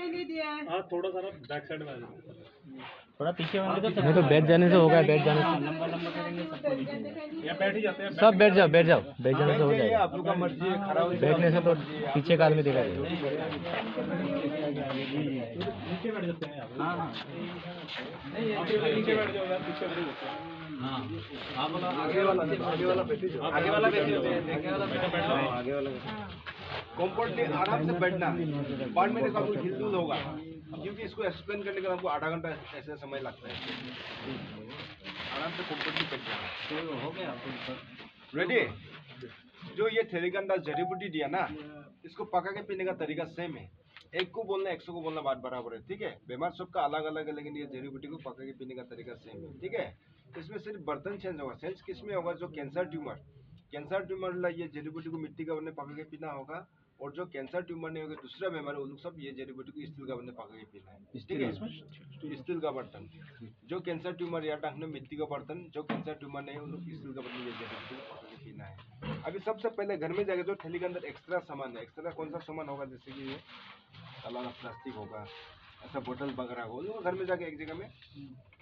हाँ थोड़ा सा बैक साइड में थोड़ा पीछे होंगे तो नहीं तो बैठ जाने से होगा, बैठ जाने से लंबा लंबा करेंगे सबको दिखेगा। या बैठ ही जाते हैं। सब बैठ जाओ, बैठ जाओ, बैठ जाने से हो जाएगा। आप लोग का मर्जी है, खड़ा हो बैठने से तो पीछे का आदमी देखा जाएगा। नीचे बैठ जाते हैं। हाँ हाँ नीचे बैठ जाओ यार, पीछे बैठ जाते हैं। हाँ आप बोला आगे वाला बैठे जाओ, आगे वाला बैठे हो, आगे वाला आगे वाला कंफर्टली आराम से बैठना। बाद में देखो आपको हिलडुल होगा, क्योंकि इसको एक्सप्लेन करने का हमको आधा घंटा ऐसे समय लगता है। आराम से कंफर्टली बैठना। हो गया। रेडी? जो ये थेलिकंदा जड़ी बूटी दिया ना, इसको पका के पीने का तरीका सेम है। एक को बोलना 100 को बोलना बात बराबर है, ठीक है। बीमार सबका अलग अलग है, लेकिन ये जड़ी बूटी को पका के पीने का तरीका सेम है, ठीक है। इसमें सिर्फ बर्तन चेंज होगा। चेंज किस में होगा? जो कैंसर ट्यूमर ला ये जड़ी बूटी को मिट्टी का बने पका के पीना होगा, और जो कैंसर ट्यूमर नहीं होगा, दूसरा बीमार है, उन लोग सब ये जड़ी बूटी को स्टील का बने पका के पीना है, ठीक है। स्टील का बर्तन, जो कैंसर ट्यूमर या टांगने मिट्टी का बर्तन, जो कैंसर ट्यूमर नहीं है उन लोग स्टील का बर्तन ये जड़ी बूटी को पका के पीना है। अभी सबसे पहले घर में जाके जो थैली के अंदर एक्स्ट्रा सामान है, एक्स्ट्रा कौन सा सामान होगा? जैसे कि ये ताला प्लास्टिक होगा, ऐसा बोतल वगैरह हो, तो घर में जाके एक जगह में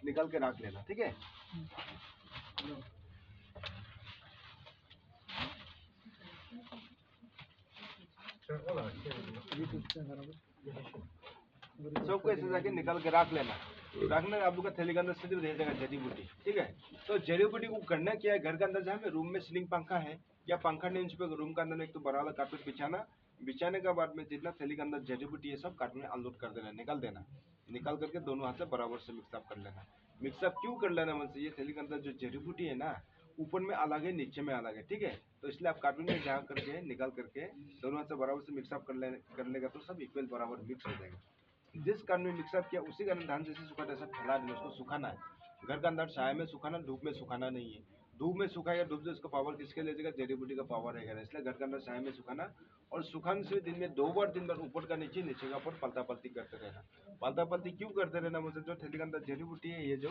निकाल के रख लेना, ठीक है। सबको ऐसे जाके निकाल के रख लेना। रखने आप लोग का थैली के अंदर सिर्फ रह जाएगा जड़ी बूटी, ठीक है। तो जड़ी बूटी को करना क्या है? घर के अंदर जहाँ पे रूम में सीलिंग पंखा है या पंखा नहीं, उस पे रूम के अंदर में एक तो बड़ा वाला कारपेट बिछाना। बिछाने के बाद में जितना थैली के अंदर जड़ी बूटी है सब कार्टून में अनलोड कर देना, निकाल देना। निकाल करके दोनों हाथ से बराबर से मिक्सअप कर लेना। मिक्सअप क्यों कर लेना? मतलब ये थैली के अंदर जो जड़ी बूटी है ना, ऊपर में अलग है, नीचे में अलग है, ठीक है। तो इसलिए आप कार्टून में जा करके निकाल करके दोनों हाथ से बराबर से मिक्सअप कर लेगा तो सब इक्वल बराबर मिक्स हो जाएगा। जिस कारण में मिक्सअप किया उसी कारण धान जैसे सूखा जैसा फैला देना, उसको सुखाना है। घर का अंदर छाया में सुखाना, धूप में सुखाना नहीं है। धूप में सुखाएगा, धूप से उसका पावर किसके ले जाएगा? जड़ी बूटी का पावर रहेगा। इसलिए घर के अंदर छाया में सुखाना, और सुखाने से दिन में 2 बार 3 बार ऊपर का नीचे, नीचे का ऊपर पलटा पलटी करते रहना। पलटा पलटी क्यों करते रहना? मतलब जो थैली के अंदर जड़ी बूटी है ये जो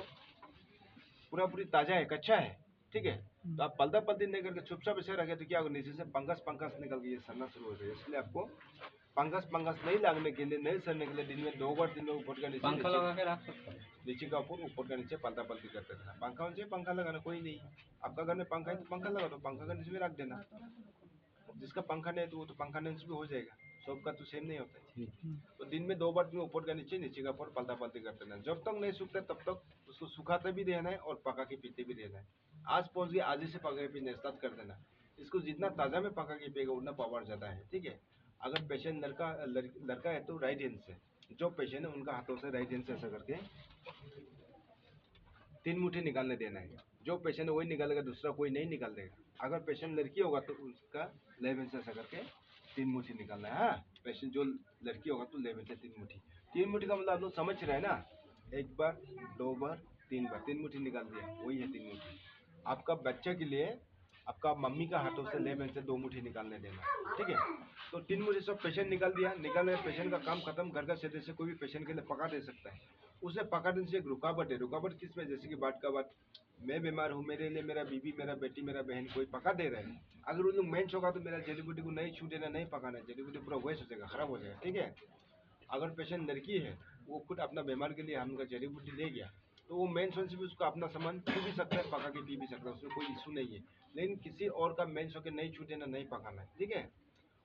पूरा पूरी ताजा है, कच्चा है, ठीक है। तो आप पलटा पलटी नहीं करके चुपचाप ऐसे रखे तो क्या होगा? नीचे से पंकस निकल के ये सड़ना शुरू हो जाएगा। इसलिए आपको पंकस नहीं लगने के लिए, नहीं सड़ने के लिए दिन में 2 बार 3 बार ऊपर का नीचे, पंखा लगा के रख सकते हैं। नीचे का ऊपर का नीचे पलटा पलटी करते रहना। पंखा नीचे पंखा लगाना कोई नहीं। आपका घर में पंखा है तो पंखा लगा दो, पंखा का नीचे में रख देना। जिसका पंखा नहीं है तो वो तो पंखा नीचे भी हो जाएगा, सबका तो सेम नहीं होता है। तो दिन में 2 बार तुम्हें ऊपर का नीचे, नीचे का ऊपर पलटा पलटी करते रहना। जब तक नहीं सूखता तब तक उसको सुखाते भी रहना है और पका के पीते भी रहना है। आज पहुंच गया, आज ही से पका के पीना स्टार्ट कर देना। इसको जितना ताज़ा में पका के पिएगा उतना पावर ज़्यादा है, ठीक है। अगर पेशेंट लड़का है तो राइट हैंड से, जो पेशेंट है उनका हाथों से राइट हैंड से ऐसा करके 3 मुट्ठी निकालने देना है। जो पेशेंट है वही निकालेगा, दूसरा कोई नहीं निकाल देगा। अगर पेशेंट लड़की होगा तो उसका लेफ्ट हैंड से ऐसा करके 3 मुट्ठी निकालना है। हाँ, पेशेंट जो लड़की होगा तो लेफ्ट हैंड से 3 मुट्ठी। 3 मुट्ठी का मतलब आप लोग समझ रहे हैं ना? 1 बार 2 बार 3 बार 3 मुट्ठी निकाल दिया, वही है 3 मुट्ठी। आपका बच्चे के लिए आपका मम्मी का हाथों से लेफ्ट हैंड से 2 मुट्ठी निकालने देना, ठीक है। तो 3 मुट्ठी सब पेशेंट निकाल दिया, निकालने पेशेंट का काम खत्म। घर का सदस्य कोई भी पेशेंट के लिए पका दे सकता है। उसे पका देने से एक रुकावट है। रुकावट किस में? जैसे कि बात का बात, मैं बीमार हूँ, मेरे लिए मेरा बीवी, मेरा बेटी, मेरा बहन कोई पका दे रहे हैं। अगर उन लोग मेंस होगा तो मेरा जड़ी बूटी को नहीं छू देना, नहीं पकाना, जड़ी बूटी पूरा वेस्ट हो जाएगा, खराब हो जाएगा, ठीक है। अगर पेशेंट लड़की है, वो खुद अपना बीमार के लिए हम उनका जड़ी बूटी ले गया तो वो मेंस होने से भी उसको अपना सामान छू भी सकता है, पका के पी भी सकता है, उसमें कोई इशू नहीं है। लेकिन किसी और का मेंस होकर नहीं छू देना, नहीं पकाना है, ठीक है।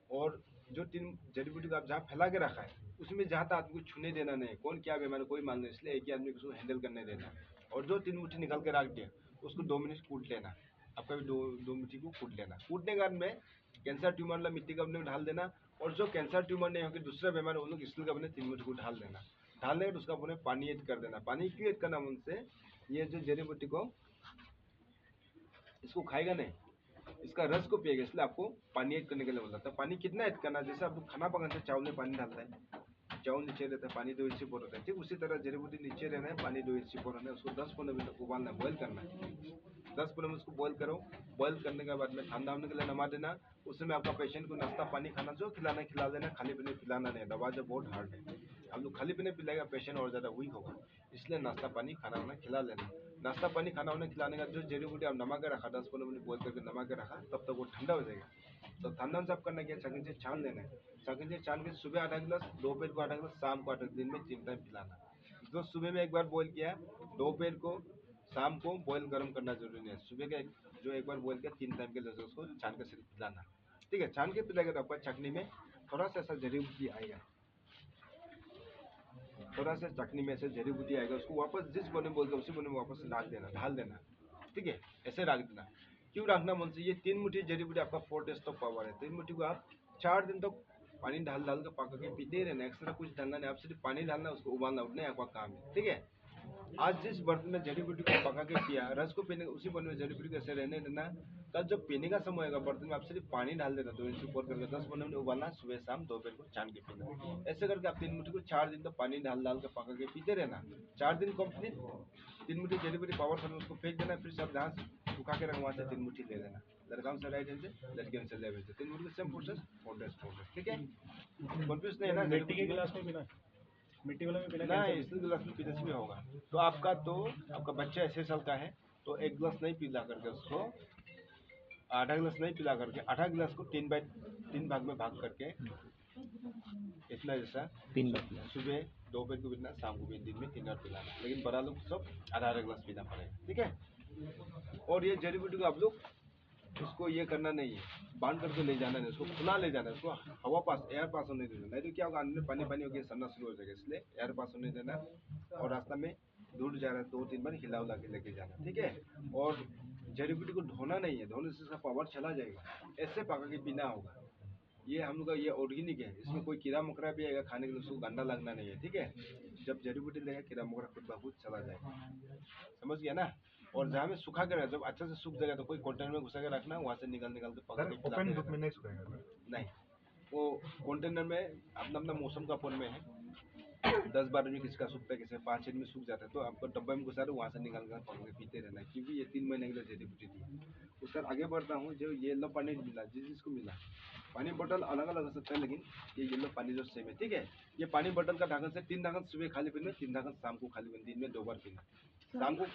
और जो 3 जड़ी बूटी को आप जहाँ फैला के रखा है उसमें जहाँ तक आदमी को छूने देना नहीं, कौन क्या बीमार कोई मान नहीं, इसलिए एक ही आदमी को उसको हैंडल करने देना। और जो 3 मुट्ठी निकाल के रख दिया उसको 2 मिनट कूट लेना। आपका भी 2 मुट्ठी को कूट लेना। कूटने के बाद में कैंसर ट्यूमर ला मिट्टी का बने ढाल देना, और जो कैंसर ट्यूमर नहीं होकर दूसरा बीमार उन लोग स्टील का बने 3 मुट्ठी को ढाल देना। ढालने के उसका अपने पानी ऐड कर देना। पानी क्यों ऐड करना? उनसे ये जो जड़ी बूटी को इसको खाएगा नहीं, इसका रस को पिएगा, इसलिए आपको पानी ऐड करने के लिए बोला था। पानी कितना ऐड करना? जैसे आप खाना पकाने से चावल में पानी डालता है, चावल नीचे रहता है, पानी 2 इंची पर रहता है, ठीक उसी तरह जड़ी बूटी नीचे रहना है, पानी 2 इंची पर रहना है। उसको 10-15 मिनट तक उबालना है, बॉयल करना है। 10-15 मिनट उसको बॉयल करो। बॉयल करने के बाद में ठंडा होने के लिए नमा देना। उसमें आपका पेशेंट को नाश्ता पानी खाना जो खिलाना खिला देना, खाली पीने पिलाना नहीं। दवा जो बहुत हार्ड है, हम लोग खाली पीने पिलाएगा पेशेंट और ज़्यादा वीक होगा, इसलिए नाश्ता पानी खाना वाना खिला लेना। नाश्ता पानी खाना वाना खिलाने का जो जड़ी बूटी आप नमा के रखा 10-15 मिनट बॉयल करके नमा के रखा, तब तक वो ठंडा हो जाएगा। तो खानदान साफ करना क्या, छकन से छान लेना है। छकन से छान के सुबह आधा गिलास, दोपहर को आधा गिलास, शाम को आधा, दिन में 3 टाइम पिलाना। तो सुबह में एक बार बॉईल किया, दोपहर को, शाम को बॉईल गर्म करना जरूरी नहीं है। सुबह का जो एक बार बॉईल किया 3 टाइम के लिए उसको छान के सिर्फ पिलाना। ठीक है, छान के पिलाएगा तो आपका चटनी में थोड़ा सा ऐसा जड़ी बूटी आएगा, थोड़ा सा चटनी में ऐसे जड़ी बूटी आएगा, उसको वापस जिस बने बोलते उसी बने में वापस डाल देना, ढाल देना। ठीक है, ऐसे रख देना। क्यों रखना मन से, ये 3 मुट्ठी जड़ी बूटी आपका 4 डेज तक पावर है। 3 मुट्ठी को आप 4 दिन तक पानी डाल डाल के पका के पीते रहना, एक्स्ट्रा कुछ डालना नहीं, आप सिर्फ पानी डालना, उसको उबालना, उठना आपका काम है। ठीक है, आज जिस बर्तन में जड़ी बूटी को पका के पिया, रस को पीने उसी बर्तन में जड़ी बूटी को ऐसे रहने देना। कल जब पीने का समय होगा बर्तन में आप सिर्फ पानी डाल देना, 2 इंच ऊपर करके 10 मिनट उबालना, सुबह शाम दोपहर को छान के पीना। ऐसे करके आप 3 मुट्ठी को 4 दिन तक पानी डाल डाल के पका के पीते रहना। 4 दिन कंप्लीट, 3 मुट्ठी जड़ी बूटी पावर करना, उसको फेंक देना, फिर सब जहाँ सुखा के रखा वहाँ से 3 मुट्ठी ले लेना। लड़का से राइट हैंड से, लड़के से लेफ्ट हैंड से, 3 मुट्ठी सेम प्रोसेस 4 डेज। ठीक है, कंफ्यूज नहीं है ना? मिट्टी के गिलास में पीना, मिट्टी वाला में पीना नहीं, स्टील गिलास में पीने से भी होगा। तो आपका बच्चा 6 साल का है, तो 1 गिलास नहीं पिला करके उसको, आधा गिलास नहीं पिला करके, आधा गिलास को 3 भाग में भाग करके, इतना जैसा 3 बार पिलाना। सुबह दोपहर को पीना, शाम को भी, दिन में 3 बार पिलाना। लेकिन बड़ा लोग सब आधा गिलास पीना पड़ेगा। ठीक है, और ये जड़ी बूटी को आप लोग उसको ये करना नहीं है, बांध करके ले जाना नहीं, उसको खुला ले जाना है, उसको हवा पास, एयर पास होने देना। नहीं तो क्या होगा, अंदर पानी पानी होकर सड़ना शुरू हो जाएगा, इसलिए एयर पास होने देना। और रास्ता में दूर जा रहा है 2-3 बार हिला उला के लेके जाना। ठीक है, और जड़ी बूटी को धोना नहीं है, धोने से उसका पावर चला जाएगा, ऐसे पका के पीना होगा। ये हम लोग का ये ऑर्गेनिक है, इसमें कोई कीड़ा मकोड़ा भी आएगा खाने के लिए, उसको गंदा लगना नहीं है। ठीक है, जब जड़ी बूटी लेगा कीड़ा मकोड़ा खुद बहुत चला जाएगा, समझ गया ना? और जहाँ में सूखा के रहा, जब अच्छा से सूख जाएगा तो कोई कंटेनर में घुसा के रखना, वहाँ से निकाल के पका के ओपन बुक में नहीं सुखेगा। नहीं, वो कंटेनर में अपना अपना मौसम का ऊपर में है, 10-12 में किसका सूखता है, किसी 5-6 में सूख जाता है, तो आपको डब्बे में घुसा दो, वहाँ से निकाल कर पका के पीते रहना है, क्योंकि ये 3 महीने के लिए जड़ी बूटी थी। उसके बाद आगे बढ़ता हूँ, जो येलो पानी मिला, जिसको मिला, पानी बोतल अलग अलग हो सकता है, लेकिन ये येलो पानी जो सेम है। ठीक है, ये पानी बोतल का ढक्कन से 3 ढक्कन सुबह खाली पीना, 3 ढक्कन शाम को खाली पीना, दिन में 2 बार पीना। शाम को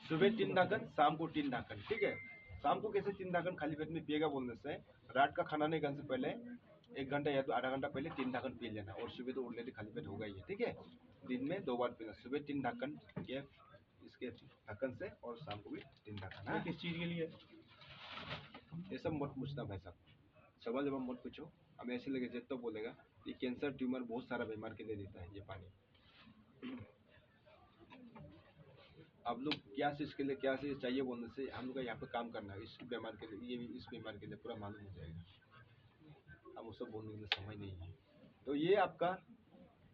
सुबह 3 ढक्कन, शाम को 3 ढक्कन। ठीक है, शाम को कैसे 3 ढक्कन खाली पेट में पिएगा बोलने से, रात का खाना नहीं खाने से पहले 1 घंटा या तो आधा घंटा पहले 3 ढक्कन पी लेना, और सुबह तो ऑलरेडी खाली पेट होगा ही है। ठीक है, दिन में 2 बार पीना, सुबह 3 ढक्कन के इसके ढक्कन से, और शाम को भी 3 ढक्कन। ये किस चीज़ के लिए? ये सब मत पूछना भाई साहब, सवाल जवाब मत पूछो। हमें ऐसे लगे जब तो बोलेगा ये कैंसर, ट्यूमर, बहुत सारा बीमार के लिए देता है ये पानी। आप लोग क्या चीज़ के लिए, क्या चीज़ चाहिए बोलने से हम लोग का यहाँ पे काम करना है, इस बीमार के लिए, ये भी इस बीमार के लिए पूरा मालूम हो जाएगा। अब वो सब बोलने के लिए समय नहीं है। तो ये आपका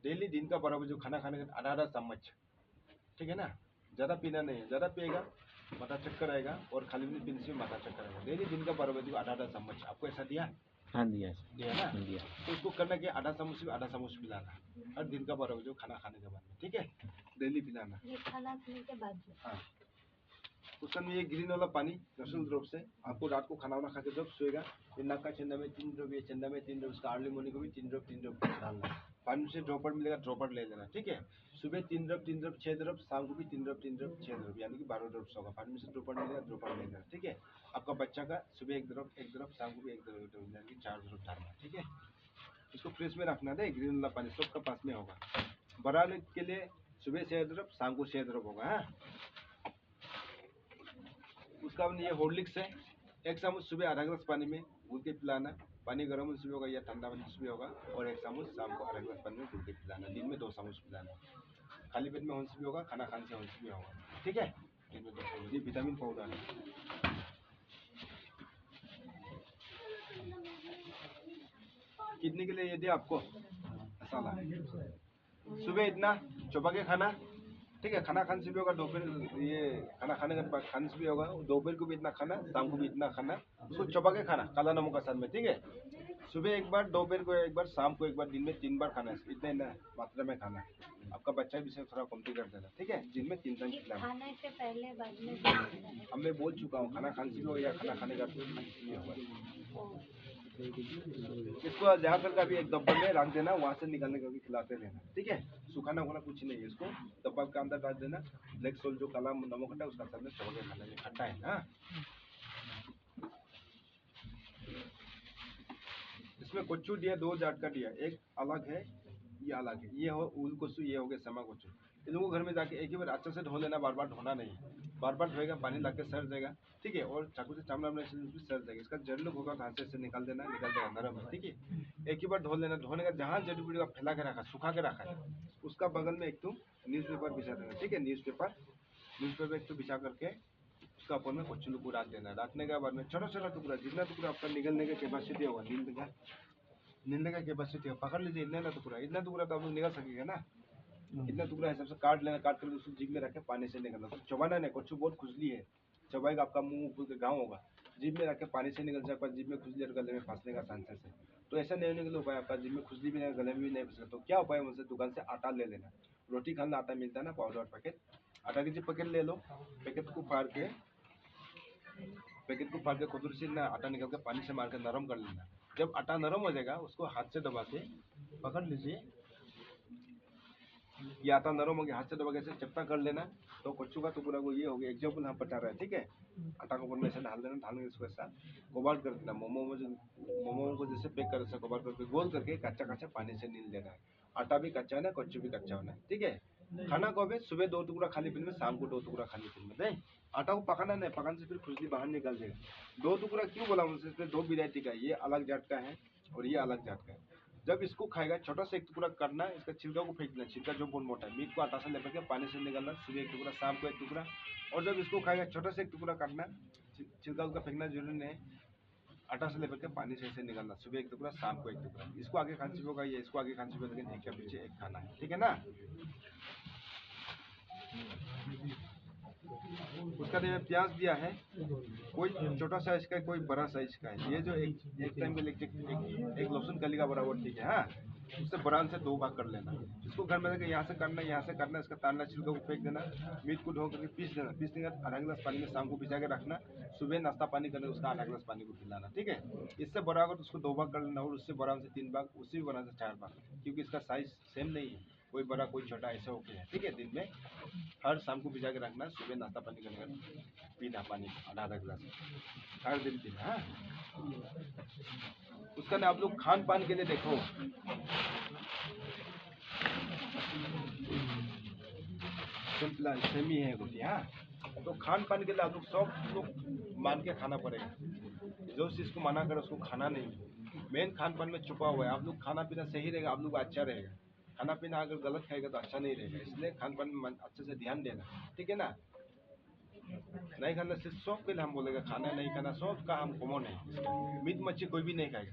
डेली दिन का बराबर जो खाना खाने का आधा चम्मच, ठीक है ना? ज़्यादा पीना नहीं है, ज़्यादा पिएगा माथा चक्कर आएगा, और खाली पेट पीने से भी माथा चक्कर आएगा। डेली दिन का बराबर जो आधा चम्मच, आपको ऐसा दिया हाँ दिया दिया ना? दिया। तो उसको करना क्या, आधा चम्मच से आधा चम्मच पिलाना हर दिन का बराबर जो खाना खाने के बाद में। ठीक है, डेली पिलाना। ये खाना खाने के बाद में। हाँ, उस समय ये ग्रीन वाला पानी नेचुरल ड्रॉप से आपको रात को खाना वाना खा के जब सोएगा, ये नाक का चंदा में 3 ड्रॉप, ये चंदा में 3 ड्रॉप, उसका अर्ली मॉर्निंग को भी 3 ड्रॉप डालना। पानी से ड्रॉपर मिलेगा, ड्रॉपर ले लेना। ठीक है, सुबह 3 ड्रॉप 6 ड्रॉप, शाम को भी 3 ड्रॉप 6 ड्रॉप, यानी कि 12 ड्रॉप्स होगा। पानी से ड्रॉपर मिलेगा, ड्रॉपर ले लेना। ठीक है, आपका बच्चा का सुबह 1 ड्रॉप, शाम को भी 1 ड्रॉप, यानी कि 4 ड्रॉप डालना। ठीक है, इसको फ्रिज में रखना है, ग्रीन वाला पानी सबका पास में होगा। बड़ा लोग के लिए सुबह 6 ड्रॉप, शाम को 6 ड्रॉप होगा। हाँ, उसका ये हॉर्लिक्स है, 1 चम्मच सुबह आधा गिलास पानी में घुल के पिलाना। पानी गर्म होने से भी होगा या ठंडा होने से भी होगा, और 1 चम्मच शाम को आधा गिलास पानी में घुल के पिलाना। दिन में 2 चम्मच पिलाना, खाली पेट में होने से भी होगा, खाना खाने से होने से भी होगा। ठीक है, दिन में 2 चम्मच। ये विटामिन पाउडर है। किडनी के लिए ये दिया आपको मसाला, सुबह इतना चबा के खाना। ठीक है, खाना खाने से भी होगा, दोपहर ये खाना खाने के बाद खाने से भी होगा, दोपहर को भी इतना खाना, शाम को भी इतना खाना, उसको चबा के खाना काला नमक के साथ में। ठीक है, सुबह 1 बार, दोपहर को 1 बार, शाम को 1 बार, दिन में 3 बार खाना है, इतना मात्रा में खाना। आपका बच्चा भी से थोड़ा कमती कर देना। ठीक है, दिन में 3 टाइम खिलाना। खाने से पहले बाद में भी होता है। अब मैं बोल चुका हूँ, खाना खाने से भी होगा या खाना खाने का भी होगा। इसको जहाँ तक अभी एक डब्बे में रख देना, वहाँ से निकालने का भी खिलाते रहना। ठीक है, सुखाना होना कुछ नहीं है, इसको डब्बा के अंदर डाल देना। ब्लैक सोल्ट जो काला नमक होता है उसका साथ में चबा के खाना, ये खट्टा है ना। इसमें कोच्चू दिया, 2 जात का दिया, एक अलग है, ये अलग है। ये हो उल कोच्चू, ये हो गया समा कोच्चू। इन लोगों को घर में जाके एक ही बार अच्छे से धो लेना, बार बार धोना नहीं है। बार बार धोएगा पानी लग के सड़ जाएगा, ठीक है। और चाकू से चामड़ा में भी सड़ जाएगा। इसका जड़ लोग होगा हाथ से निकाल देना, निकाल देगा नरम है, ठीक है। एक ही बार धो लेना। धोने का जहाँ जड़ी बूटी का फैला के रखा, सुखा के रखा है, उसका बगल में एक तो न्यूज़ पेपर बिछा देना, ठीक है। न्यूज़ पेपर एक तो बिछा करके उसका ऊपर में कोच्चू को रख देना। रखने के बाद में छोटा छोटा टुकड़ा, जितना टुकड़ा आपका निकलने का कैपेसिटी होगा, नींदने का कैपेसिटी होगा, पकड़ लीजिए। इतना टुकड़ा तो आप लोग निकल सकेगा ना। इतना टुकड़ा हिसाब से काट लेना, काट कर उसको जीभ में रख के पानी से निकलना। तो चबाना नहीं, कोच्चू बहुत खुजली है, चबाएगा आपका मुंह गाँव होगा। जीभ में रख के पानी से निकल जाए, पर जीभ में खुजली और गले में फंसने का चांसेस है। तो ऐसा नहीं होने के लिए उपाय आपका जीभ में खुजली भी नहीं, गले में भी नहीं फंसेगा। तो क्या उपाय, मुझसे दुकान से आटा ले लेना। रोटी खाना आटा मिलता है ना, पाउडर पैकेट, आटा की पैकेट ले लो। पैकेट को फाड़ के खुदूर से ना आटा निकल के पानी से मार के नरम कर लेना। जब आटा नरम हो जाएगा, उसको हाथ से दबा के पकड़ लीजिए। ये आटा नरम हो गया, हाथ से दबा के ऐसे चपटा कर लेना। तो कोच्चू का टुकड़ा को ये हो गया। एग्जाम्पल हम बता रहे हैं, ठीक है। आटा को ऊपर में ऐसे ढाल देना, ढालने के इसको ऐसा कोबाल्ट कर देना। मोमो को जैसे पैक कर, ऐसा कोबाल्ट करके गोल करके कच्चा पानी से नील देना है। आटा भी कच्चा होना है, कोच्चू भी कच्चा होना है, ठीक है। खाना को भी सुबह 2 टुकड़ा खाली पेट में, शाम को 2 टुकड़ा खाली पेट में दें। आटा को पकाना नहीं, पकाने से फिर खुजली बाहर निकल जाएगा। 2 टुकड़ा क्यों बोला मुझसे, इसमें 2 वैरायटी का है, ये अलग जात का है और ये अलग जात का है। जब इसको खाएगा, छोटा सा एक टुकड़ा करना, इसका छिलका को फेंकना। छिलका जो बहुत मोटा है, मीट को आटा से लेकर के पानी से निकालना। सुबह 1 टुकड़ा, शाम को 1 टुकड़ा। और जब इसको खाएगा, छोटा सा एक टुकड़ा काटना, छिलका उसका फेंकना जरूरी नहीं है। आटा से लेकर के पानी से ऐसे निकालना। सुबह 1 टुकड़ा, शाम को 1 टुकड़ा। इसको आगे खांसी होगा, ये इसको आगे खांसी होगा, लेकिन एक के पीछे एक खाना है, ठीक है ना। उसका लिए प्याज दिया है, कोई छोटा साइज का है, कोई बड़ा साइज का है। ये जो एक टाइम के लिए एक लहसुन कली का बराबर, ठीक है। हाँ, उससे बरान से 2 भाग कर लेना। इसको घर में यहाँ से करना, यहाँ से करना, इसका तारना, छिलका को फेंक देना। मीट को धो करके पीस देना। पीसने के बाद आधा गिलास पानी में शाम को भिजा के रखना। सुबह नाश्ता पानी करने उसका आधा गिलास पानी को पिलाना, ठीक है। इससे बड़ा होगा तो उसको 2 भाग कर लेना, और उससे बड़ा से 3 भाग, उससे भी बड़ा से 4 भाग, क्योंकि इसका साइज सेम नहीं है, कोई बड़ा कोई छोटा ऐसा हो गया है, ठीक है। दिन में हर शाम को भिजा के रखना, सुबह नाश्ता पानी करने का पीना पानी आधा गिलास, हर दिन पीना। हाँ, उसका ना आप लोग खान पान के लिए देखो, सिंपल सेमी है रोटी। हाँ, तो खान पान के लिए आप लोग सब लोग मान के खाना पड़ेगा। जो चीज़ को मना करे उसको खाना नहीं। मेन खान पान में छुपा हुआ है। आप लोग खाना पीना सही रहेगा, आप लोग अच्छा रहेगा। खाना पीना अगर गलत खाएगा तो अच्छा नहीं रहेगा। इसलिए खान पान में अच्छे से ध्यान देना, ठीक है ना। नहीं खाना सिर्फ शौक के लिए हम बोलेगा, खाना नहीं खाना शौक का हम कॉमन है। मीट मच्छी कोई भी नहीं खाएगा,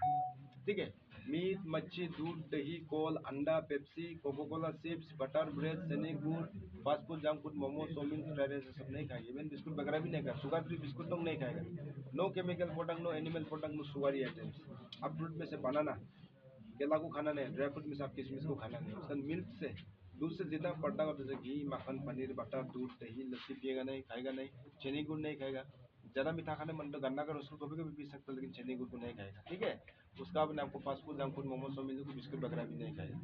ठीक है। मीट मच्छी, दूध, दही, कोल, अंडा, Pepsi, coca cola, chips, butter, bread, चने, गुड़, fast food, junk food, momo, chow mein, fried rice सब नहीं खाएंगे। इवन बिस्कुट वगैरह भी नहीं खाएगा। शुगर फ्री बिस्कुट तो नहीं खाएगा। No chemical product, no animal product, no sugary items. अब फ्रूट में से बनाना, केला को खाना नहीं, ड्राई फ्रूट में से आप किशमिश को खाना नहीं। उसका मिल्क से, दूध से जितना पड़ता है, जैसे घी, मक्खन, पनीर, बटर, दूध, दही, लस्सी पिएगा नहीं, खाएगा नहीं। चीनी गुड़ नहीं खाएगा। ज़्यादा मीठा खाने मन तो गन्ना का रस को कभी कभी पी सकता है, लेकिन चीनी गुड़ को नहीं खाएगा, ठीक है। उसका अपने आपको fast food, junk food, momo, chow mein, बिस्कुट वगैरह भी नहीं खाएगा।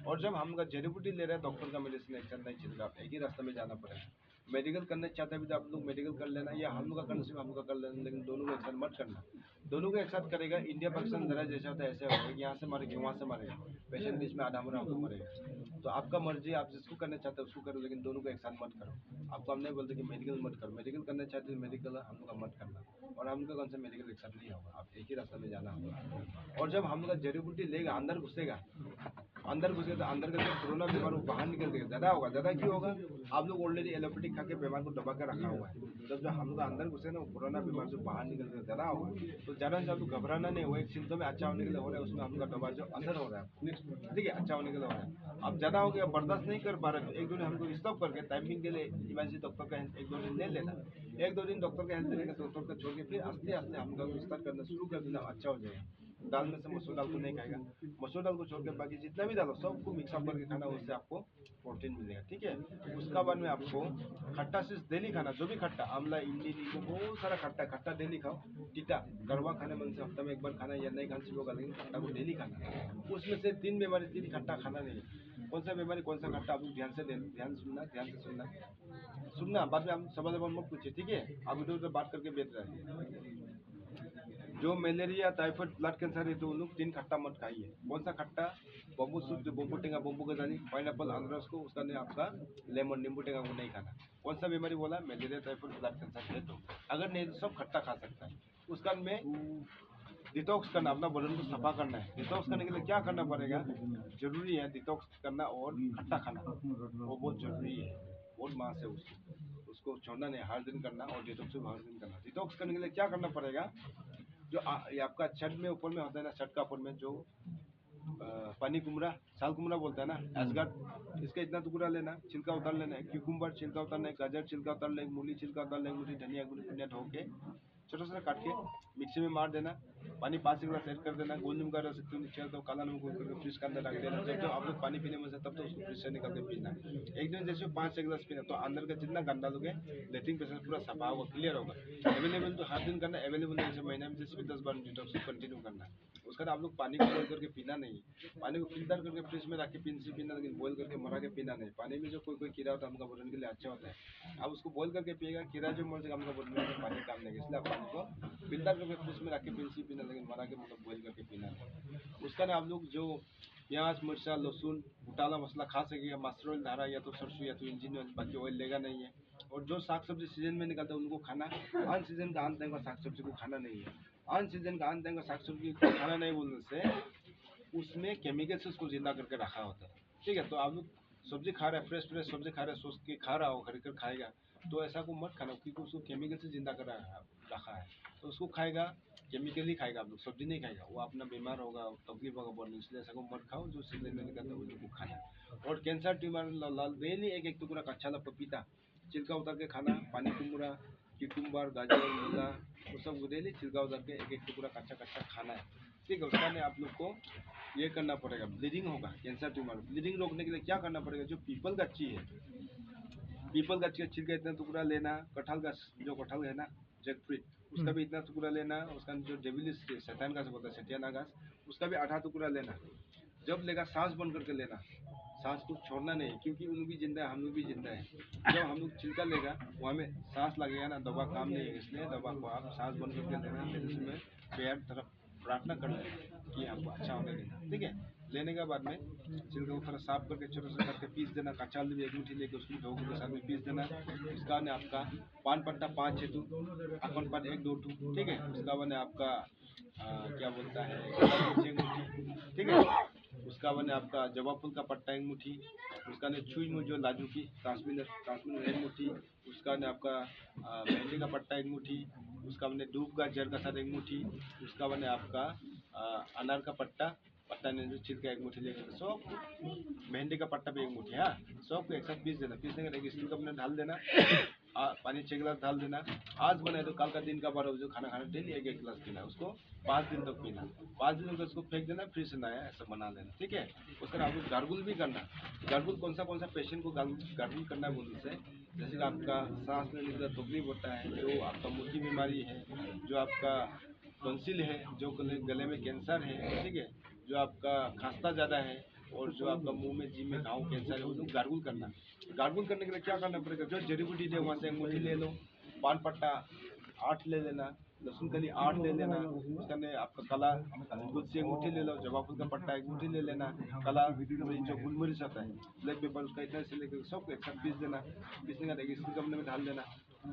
और जब हम लोग जड़ी बूटी ले रहे हैं, डॉक्टर का मेडिसिन एक्शन नहीं चलेगा, एक ही रास्ते में जाना पड़ेगा। मेडिकल करने चाहते हैं भी तो आप लोग मेडिकल कर लेना, या हम लोग का करने से हम लोग का कर लेना, लेकिन दोनों को एक साथ मत करना। दोनों को एक साथ करेगा, इंडिया पाकिस्तान लड़ाई जैसा होता है ऐसे होगा, यहाँ से मारेगा, वहाँ से मारेगा, पेशेंट बीच में आधा मरा होकर मरेगा। तो आपका मर्जी, आप जिसको करना चाहते हो उसको करो, लेकिन दोनों को एक साथ मत करो। आपको हम नहीं बोलते कि मेडिकल मत करो, मेडिकल करना चाहते हो मेडिकल हम लोग का मत करना, और हम लोग का कौन सा मेडिकल एक साथ नहीं होगा, आप एक ही रास्ते में जाना होगा। और जब हम लोग का जड़ी बूटी लेगा, अंदर घुसेगा, अंदर घुसेगा तो अंदर का कोरोना बीमार बाहर निकल के ज़्यादा होगा। ज़्यादा क्यों होगा, आप लोग ऑलरेडी एलोपैथिक खा के बीमार को दबा के रखा हुआ है। जब हम लोग अंदर घुसे ना, कोरोना बीमार जो बाहर निकल के ज़्यादा होगा। तो ज़्यादा से आप लोग घबराना नहीं, वो एक सिम्टम में अच्छा होने के लिए हो रहा है, उसमें हम लोग का दवा जो असर हो रहा है, ठीक है, अच्छा होने के लिए हो रहा है। अब ज़्यादा हो गया, बर्दाश्त नहीं कर पा रहे, तो 1-2 दिन हमको स्टॉप करके टाइमिंग के लिए इमरजेंसी डॉक्टर का 1-2 दिन ले लेना। 1-2 दिन डॉक्टर का हेल्प लेने का, डॉक्टर का छोड़ के फिर आस्ते आस्ते हम लोग स्टार्ट करना शुरू कर देना, अच्छा हो जाएगा। दाल में से मसूर दाल को नहीं खाएगा, मसूर दाल को छोड़ के बाकी जितना भी दाल हो सबको मिक्सअप करके खाना, उससे आपको प्रोटीन मिलेगा, ठीक है। उसका बाद में आपको खट्टा चीज डेली खाना, जो भी खट्टा, आंवला, इमली, नींबू, बहुत सारा खट्टा डेली खाओ। टीटा कड़वा खाने मन से हफ्ता में 1 बार खाना, या नहीं खाना होगा, लेकिन खट्टा को डेली खाना। उसमें से 3 बीमारी, 3 खट्टा खाना नहीं है। कौन सा बीमारी कौन सा खट्टा, आप लोग ध्यान से सुनना। बाद में हम सवाल मत पूछिए, ठीक है। आप इधर उधर बात करके बैठ रहे हैं। जो मलेरिया टाइफाइड ब्लड कैंसर है तो उन लोग 3 खट्टा मत खाइए। कौन सा खट्टा? बम्बू सूप, जो बम्बू टेंगा, बम्बू का दानी, पाइनएप्पल, अनारस को उसका नहीं, आपका लेमन, नींबू टेंगा को नहीं खाना। कौन सा बीमारी बोला? मलेरिया, टाइफाइड, ब्लड कैंसर है तो। अगर नहीं तो सब खट्टा खा सकता है। उसका में डिटॉक्स करना, अपना बदन को सफा करना है। डिटॉक्स करने के लिए क्या करना पड़ेगा? जरूरी है डिटॉक्स करना और खट्टा खाना, वो बहुत जरूरी है। बहुत मास है उसको छोड़ना नहीं, हर दिन करना, और डिटॉक्स भी हर दिन करना। डिटॉक्स करने के लिए क्या करना पड़ेगा? जो ये आपका छठ में ऊपर में होता है ना, छठ का ऊपर में जो पानी कुमड़ा, साल कुमड़ा बोलता है ना, एसगट, इसका इतना टुकड़ा लेना, छिलका उतार लेना है। क्यूकुम्बर छिलका उतारना है, गाजर छिलका उतार लेना, मूली छिलका उतार लेना, मुझे धनिया गुनिया धो के छोटा छोटा काट के मिक्सी में मार देना। पानी 5 गिलास ऐड कर देना। गोल नींबू का रस तो काला नमक घोल करके फ्रिज के अंदर रख देना। जब आप लोग पानी पीने में से तब तो उसको फ्रिज से निकाल के पीना। एक दिन जैसे 5-6 गिलास पीना तो अंदर का जितना गंदा लोगे लेटिंग पेशेंट पूरा सफा होगा, क्लियर होगा। अवेलेबल तो हर दिन करना, अवेलेबल नहीं, जैसे महीने में जैसे 10 बार डिटॉक्स कंटिन्यू करना। उसके बाद आप लोग पानी को बॉइल करके पीना नहीं, पानी को फिल्टर करके फ्रिज में रख के पीना, लेकिन बॉइल करके मरा के पीना नहीं। पानी में जो कोई कीड़ा होता है आपका बदन के लिए अच्छा होता है, आप उसको बॉइल करके पिएगा, कीड़ा जो मर जाएगा आपका बदन में, पानी काम नहीं। इसलिए आप पानी को फिल्टर करके फ्रिज में रख के पीना, लेकिन मरा के मतलब बॉइल करके पीना नहीं। उसका ना आप लोग जो प्याज, मिर्चा, लहसुन, भुटाला मसाला खा सकेगा, मस्टर्ड ऑयल धारा या तो सरसों या तो इंजन ऑयल, बाकी ऑयल लेगा नहीं है। और जो साग सब्जी सीजन में निकलता है उनको खाना, अन सीजन का अन टाइम का साग सब्जी को खाना नहीं है। अन सीजन का अन टाइम का साग सब्जी को खाना नहीं बोलने से उसमें केमिकल से उसको जिंदा करके रखा होता है, ठीक है। तो आप लोग सब्जी खा रहे हैं, फ्रेश सब्जी खा रहे हैं, सोच के खा रहा हो, खरीद कर खाएगा तो ऐसा को मत खाना, क्योंकि उसको केमिकल से जिंदा कर रखा है। तो उसको खाएगा, केमिकल ही खाएगा, आप लोग सब्जी नहीं खाएगा, वो अपना बीमार होगा, तकलीफ होगा बॉडी। इसलिए ऐसा को मत खाओ, जो सीजन में निकलता है उनको खाना। और कैंसर ट्यूमर लाल डेली एक टुकड़ा कच्चा ला पपीता छिलका उतार के खाना, पानी कुमड़ा, क्यूकुम्बर, गाजर, मूला, वो सब डेली छिलका उतार के एक टुकड़ा कच्चा खाना है, ठीक है। उसका आप लोग को ये करना पड़ेगा। ब्लीडिंग होगा, कैंसर ट्यूमर ब्लीडिंग रोकने के लिए क्या करना पड़ेगा? जो पीपल गच्ची है, पीपल गच्ची का छिलका इतना टुकड़ा लेना, कटहल का जो कटहल है ना, जैक फ्रूट, उसका भी इतना टुकड़ा लेना। उसका जो डेविलिस शैतान घास बोलता है, सटियाना घास, उसका भी आधा टुकड़ा लेना। जब लेगा सांस बंद करके लेना, सांस को छोड़ना नहीं, क्योंकि उन भी जिंदा है, हम लोग भी जिंदा है। जब हम लोग छिलका लेगा वो हमें सांस लगेगा ना, दवा काम नहीं है, इसलिए दवा को आप सांस बंद करके लेना। फिर उसमें पैर तरफ प्रार्थना कर लेना कि हमको अच्छा होने देना, ठीक है। लेने के बाद में छिलका को थोड़ा साफ करके छोटा छोटा करके पीस देना। कच्चा आलू भी 1 मुट्ठी लेके उसको धो के साथ में पीस देना। उसका ने आपका पान पत्ता 5-6 टू, अपन पान 1-2 टू, ठीक है। उसका बने आपका क्या बोलता है, 1 मुट्ठी, ठीक है। उसका बने आपका जवाब फूल का पत्ता 1 मुट्ठी। उसका ने छुई मुझ जो लाजू की तासमीन 1 मुट्ठी। उसका ने आपका मेहंदी का पत्ता 1 मुट्ठी। उसका बने धूप का जर का साथ 1 मुट्ठी। उसका बने आपका अनार का पत्ता ने जो छिलका 1 मुट्ठी लेकर, सब मेहंदी का पत्ता भी 1 मुट्ठी, हाँ, सबको एक साथ पीस देना। पीसने के एक स्टील कप में डाल देना, पानी 6 गिलास डाल देना। आज बनाए तो कल का दिन का 12 बजे खाना डेली 1-1 गिलास पीना, उसको 5 दिन तक पीना। 5 दिन तक उसको फेंक देना, फिर से नया ऐसा बना लेना, ठीक है। उसका आपको गार्गुल भी करना। गार्गुल कौन सा पेशेंट को गार्गुल करना है बोलने से, जैसे कि आपका सांस लेने में तकलीफ होता है, जो आपका मोटी बीमारी है, जो आपका टॉन्सिल है, जो गले में कैंसर है, ठीक है, जो आपका खांसता ज़्यादा है, और जो आपका मुंह में जीभ में घाव कैंसर है, उसको गार्गुल करना। गार्गुल करने के लिए क्या करना पड़ेगा? जो जड़ी बूटी है वहाँ से 1 मुट्ठी ले लो, पान पत्ता 8 ले लेना, लहसुन कली 8 ले लेना। उसका ने आपका कला तुलसी 1 मुट्ठी ले लो, जवाब फूल का पत्ता 1 मुट्ठी ले लेना, कला जो गुलमरिच आता है, ब्लैक पेपर, उसका इतना से लेकर सबको एक साथ पीस देना। पीसने का देखिए इसके गमले में डाल देना,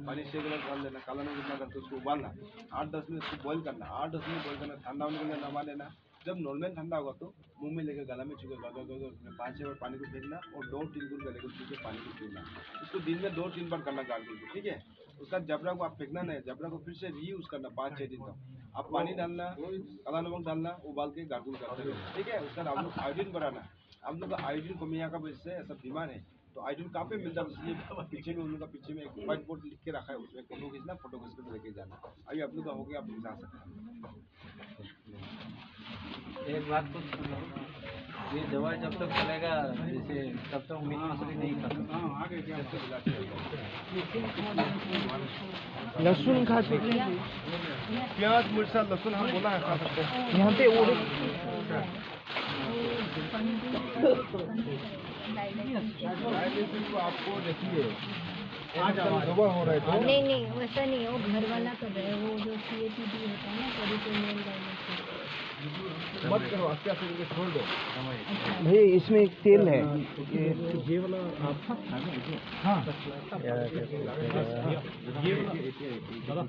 पानी 6 गिलास डाल देना, काला नमक इतना करके उसको उबालना, 8-10 मिनट उसको बॉइल करना, 8-10 मिनट बॉइल करना। ठंडा होने के लिए नवा लेना। जब नॉर्मल ठंडा होगा तो मुंह में लेकर गला में चुकेगा, 5-6 बार पानी को फेंकना, और 2-3 गुल गले को छू पानी को पीना। उसको दिन में 2-3 बार करना गार्गल को, ठीक है। उसका जबरा को आप फेंकना नहीं, जबरा को फिर से रीयूज करना 5-6 दिन तक। आप पानी डालना, काला नमक डालना, उबाल के गार्गल करते रहना, ठीक है। उसका आप लोग आयोडीन बढ़ाना। आप लोग का आयोडीन कमी का वजह से ऐसा बीमार है, तो आयोडीन कहाँ पे मिलता है? इसलिए पीछे में उन लोग का पीछे में एक व्हाइट बोर्ड लिख के रखा है, उसमें फोटो खींचना, फोटो खींच कर लेके जाना। अभी आप लोग का हो गया, आप लोग जा सकते हैं। एक बात तो सुनो, ये दवा जब तक चलेगा जैसे तब तक मीट मछली नहीं खाता। लहसुन खा सकते हैं, प्याज मिर्चा लहसुन हम बोला है खा सकते हैं। यहाँ पे और डायलिसिस को आपको देखिए सुबह हो रहा है तो नहीं नहीं वैसा नहीं है, वो घर वाला कर रहा है, वो जो CAPD होता है ना पेरिटोनियल डायलिसिस। मत करो, आस्ते आस्ते करके छोड़ दो। भैया इसमें एक तेल है, ये वाला आपका हाँ ये वाला